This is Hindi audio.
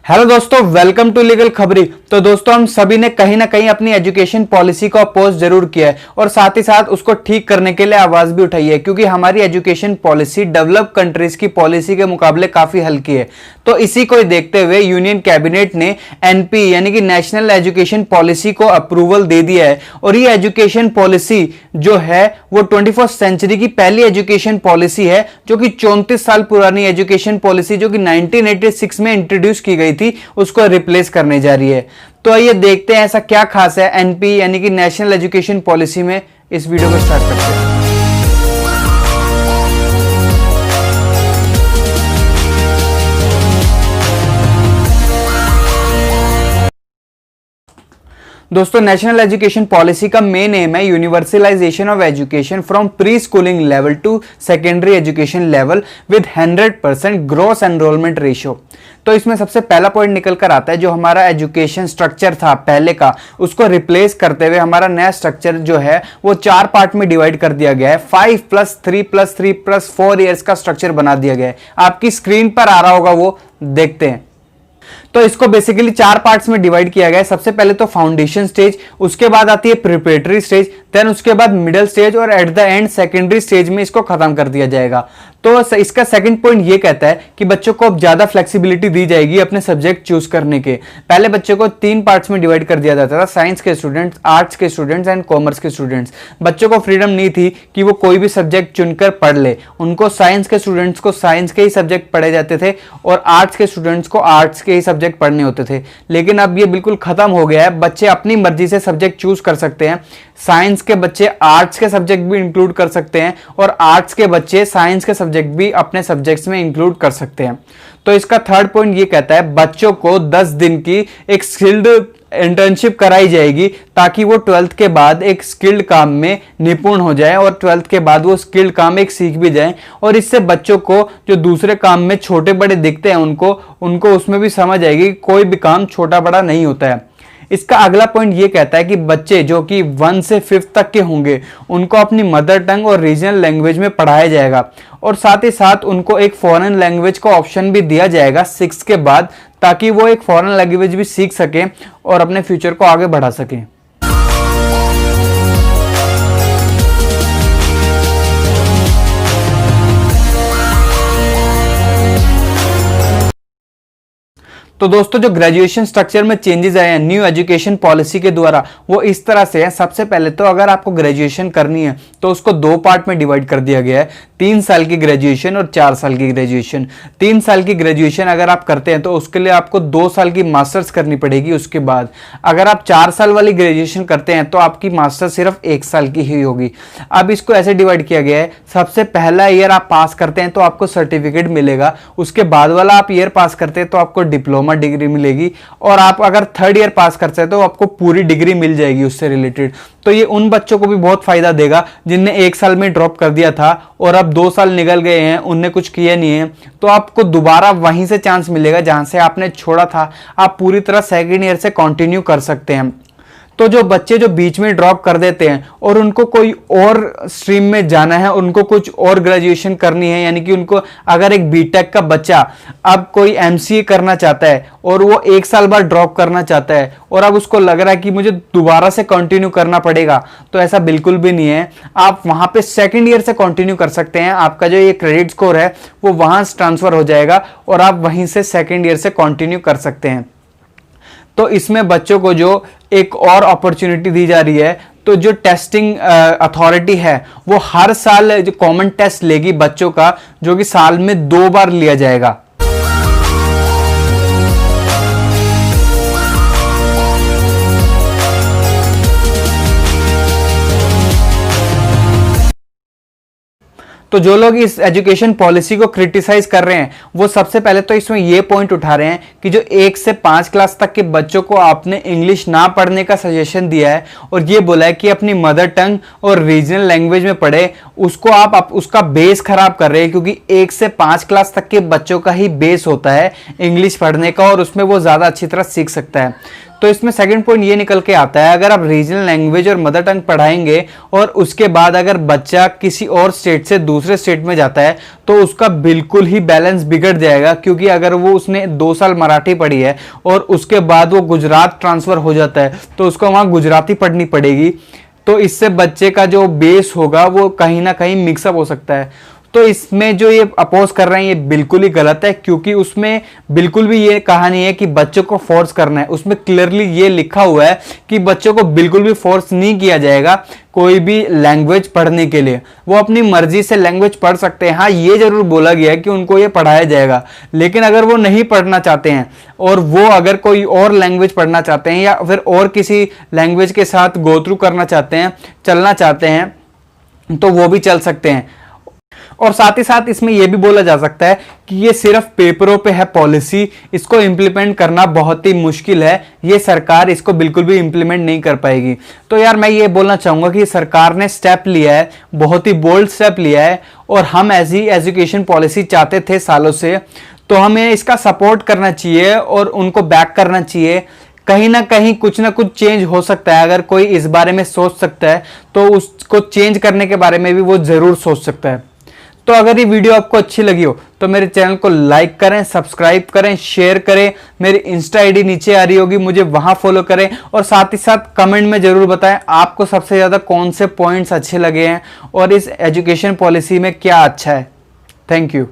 हेलो दोस्तों, वेलकम टू लीगल खबरी। तो दोस्तों, हम सभी ने कहीं ना कहीं अपनी एजुकेशन पॉलिसी को अपोज जरूर किया है और साथ ही साथ उसको ठीक करने के लिए आवाज भी उठाई है, क्योंकि हमारी एजुकेशन पॉलिसी डेवलप कंट्रीज की पॉलिसी के मुकाबले काफी हल्की है। तो इसी को देखते हुए यूनियन कैबिनेट ने एनपी यानी कि नेशनल एजुकेशन पॉलिसी को अप्रूवल दे दिया है। और ये एजुकेशन पॉलिसी जो है वो 21st सेंचुरी की पहली एजुकेशन पॉलिसी है, जो कि 34 साल पुरानी एजुकेशन पॉलिसी जो कि 1986 में इंट्रोड्यूस की गई थी उसको रिप्लेस करने जा रही है। तो आइए देखते हैं ऐसा क्या खास है एनपी यानी कि नेशनल एजुकेशन पॉलिसी में। इस वीडियो को स्टार्ट करते हैं। दोस्तों, नेशनल एजुकेशन पॉलिसी का मेन एम है universalization of education from pre schooling level to secondary education level with 100% gross enrolment ratio. तो इसमें सबसे पहला पॉइंट निकल कर आता है, जो हमारा एजुकेशन स्ट्रक्चर था पहले का, उसको रिप्लेस करते हुए हमारा नया स्ट्रक्चर जो है वो 4 पार्ट में डिवाइड कर दिया गया है। 5+3+3+4 ईयर्स का स्ट्रक्चर बना दिया गया है। आपकी स्क्रीन पर आ रहा होगा, वो देखते हैं। तो इसको बेसिकली 4 पार्ट्स में डिवाइड किया गया है। सबसे पहले तो फाउंडेशन स्टेज, उसके बाद आती है प्रिपरेटरी स्टेज, देन उसके बाद मिडिल स्टेज और at the end secondary stage में इसको खत्म कर दिया जाएगा। तो इसका सेकंड पॉइंट ये कहता है कि बच्चों को अब ज्यादा फ्लेक्सिबिलिटी दी जाएगी अपने सब्जेक्ट चूज करने के। पहले बच्चों को 3 पार्ट्स में डिवाइड कर दिया जाता था, साइंस के स्टूडेंट्स, आर्ट्स के स्टूडेंट्स एंड कॉमर्स के स्टूडेंट्स। बच्चों को फ्रीडम नहीं थी कि वो कोई भी सब्जेक्ट चुनकर पढ़ ले। उनको साइंस के स्टूडेंट्स को साइंस के ही सब्जेक्ट पढ़े जाते थे और आर्ट्स के स्टूडेंट्स को आर्ट्स के ही सब्जेक्ट पढ़ने होते थे। लेकिन अब ये बिल्कुल खत्म हो गया है। बच्चे अपनी मर्जी से सब्जेक्ट चूज कर सकते हैं। साइंस के बच्चे आर्ट्स के सब्जेक्ट भी इंक्लूड कर सकते हैं और आर्ट्स के बच्चे साइंस के सब्जेक्ट भी अपने सब्जेक्ट्स में इंक्लूड कर सकते हैं। तो इसका थर्ड पॉइंट ये कहता है बच्चों को 10 दिन की एक स्किल्ड इंटर्नशिप कराई जाएगी, ताकि वो 12th के बाद एक स्किल्ड काम में निपुण हो जाए और 12th के बाद वो स्किल्ड काम एक सीख भी जाए। और इससे बच्चों को जो दूसरे काम में छोटे बड़े दिखते हैं उनको उसमें भी समझ आएगी कि कोई भी काम छोटा बड़ा नहीं होता है। इसका अगला पॉइंट ये कहता है कि बच्चे जो कि 1 से 5th तक के होंगे उनको अपनी मदर टंग और रीजनल लैंग्वेज में पढ़ाया जाएगा और साथ ही साथ उनको एक फॉरेन लैंग्वेज का ऑप्शन भी दिया जाएगा 6 के बाद, ताकि वो एक फॉरेन लैंग्वेज भी सीख सके और अपने फ्यूचर को आगे बढ़ा सके। तो दोस्तों, जो ग्रेजुएशन स्ट्रक्चर में चेंजेस आए हैं न्यू एजुकेशन पॉलिसी के द्वारा, वो इस तरह से है। सबसे पहले तो अगर आपको ग्रेजुएशन करनी है तो उसको 2 पार्ट में डिवाइड कर दिया गया है, 3 साल की ग्रेजुएशन और 4 साल की ग्रेजुएशन। 3 साल की ग्रेजुएशन अगर आप करते हैं तो उसके लिए आपको 2 साल की मास्टर्स करनी पड़ेगी। उसके बाद अगर आप 4 साल वाली ग्रेजुएशन करते हैं तो आपकी मास्टर्स सिर्फ 1 साल की ही होगी। अब इसको ऐसे डिवाइड किया गया है, सबसे पहला ईयर आप पास करते हैं तो आपको सर्टिफिकेट मिलेगा, उसके बाद वाला आप ईयर पास करते हैं तो आपको डिप्लोमा डिग्री मिलेगी, और आप अगर 3rd ईयर पास करते हैं तो आपको पूरी डिग्री मिल जाएगी उससे रिलेटेड। तो ये उन बच्चों को भी बहुत फायदा देगा जिनने 1 साल में ड्रॉप कर दिया था और अब 2 साल निकल गए हैं, उनने कुछ किया नहीं है, तो आपको दोबारा वहीं से चांस मिलेगा जहां से आपने छोड़ा था। आप पूरी तरह 2nd ईयर से कंटिन्यू कर सकते हैं। तो जो बच्चे जो बीच में ड्रॉप कर देते हैं और उनको कोई और स्ट्रीम में जाना है, उनको कुछ और ग्रेजुएशन करनी है, यानी कि उनको अगर एक बीटेक का बच्चा अब कोई एमसीए करना चाहता है और वो 1 साल बाद ड्रॉप करना चाहता है और अब उसको लग रहा है कि मुझे दोबारा से कंटिन्यू करना पड़ेगा, तो ऐसा बिल्कुल भी नहीं है। आप वहां पे 2nd ईयर से कंटिन्यू कर सकते हैं। आपका जो ये क्रेडिट स्कोर है वो वहां ट्रांसफर हो जाएगा और आप वहीं से 2nd ईयर से कंटिन्यू कर सकते हैं। तो इसमें बच्चों को जो एक और अपॉर्चुनिटी दी जा रही है, तो जो टेस्टिंग अथॉरिटी है वो हर साल जो कॉमन टेस्ट लेगी बच्चों का, जो कि साल में 2 बार लिया जाएगा। तो जो लोग इस एजुकेशन पॉलिसी को क्रिटिसाइज कर रहे हैं वो सबसे पहले तो इसमें ये पॉइंट उठा रहे हैं कि जो 1 से 5 क्लास तक के बच्चों को आपने इंग्लिश ना पढ़ने का सजेशन दिया है और ये बोला है कि अपनी मदर टंग और रीजनल लैंग्वेज में पढ़े, उसको आप उसका बेस खराब कर रहे हैं, क्योंकि 1 से 5 क्लास तक के बच्चों का ही बेस होता है इंग्लिश पढ़ने का और उसमें वो ज्यादा अच्छी तरह सीख सकता है। तो इसमें सेकंड पॉइंट ये निकल के आता है, अगर आप रीजनल लैंग्वेज और मदर टंग पढ़ाएंगे और उसके बाद अगर बच्चा किसी और स्टेट से दूसरे स्टेट में जाता है तो उसका बिल्कुल ही बैलेंस बिगड़ जाएगा, क्योंकि अगर वो उसने 2 साल मराठी पढ़ी है और उसके बाद वो गुजरात ट्रांसफर हो जाता है तो उसको वहां गुजराती पढ़नी पड़ेगी, तो इससे बच्चे का जो बेस होगा वो कहीं ना कहीं मिक्सअप हो सकता है। तो इसमें जो ये अपोज कर रहे हैं ये बिल्कुल ही गलत है, क्योंकि उसमें बिल्कुल भी ये कहा नहीं है कि बच्चों को फोर्स करना है। उसमें क्लियरली ये लिखा हुआ है कि बच्चों को बिल्कुल भी फोर्स नहीं किया जाएगा कोई भी लैंग्वेज पढ़ने के लिए, वो अपनी मर्जी से लैंग्वेज पढ़ सकते हैं। हाँ, ये जरूर बोला गया है कि उनको ये पढ़ाया जाएगा, लेकिन अगर वो नहीं पढ़ना चाहते हैं और वो अगर कोई और लैंग्वेज पढ़ना चाहते हैं या फिर और किसी लैंग्वेज के साथ गो थ्रू करना चाहते हैं, चलना चाहते हैं, तो वो भी चल सकते हैं। और साथ ही साथ इसमें यह भी बोला जा सकता है कि ये सिर्फ पेपरों पे है पॉलिसी, इसको इंप्लीमेंट करना बहुत ही मुश्किल है, ये सरकार इसको बिल्कुल भी इंप्लीमेंट नहीं कर पाएगी। तो यार मैं ये बोलना चाहूंगा कि सरकार ने स्टेप लिया है, बहुत ही बोल्ड स्टेप लिया है, और हम ऐसी एजुकेशन पॉलिसी चाहते थे सालों से, तो हमें इसका सपोर्ट करना चाहिए और उनको बैक करना चाहिए। कहीं ना कहीं कुछ ना कुछ चेंज हो सकता है, अगर कोई इस बारे में सोच सकता है तो उसको चेंज करने के बारे में भी वो जरूर सोच सकता है। तो अगर ये वीडियो आपको अच्छी लगी हो तो मेरे चैनल को लाइक करें, सब्सक्राइब करें, शेयर करें। मेरी इंस्टा आईडी नीचे आ रही होगी, मुझे वहां फॉलो करें, और साथ ही साथ कमेंट में जरूर बताएं आपको सबसे ज्यादा कौन से पॉइंट्स अच्छे लगे हैं और इस एजुकेशन पॉलिसी में क्या अच्छा है। Thank you.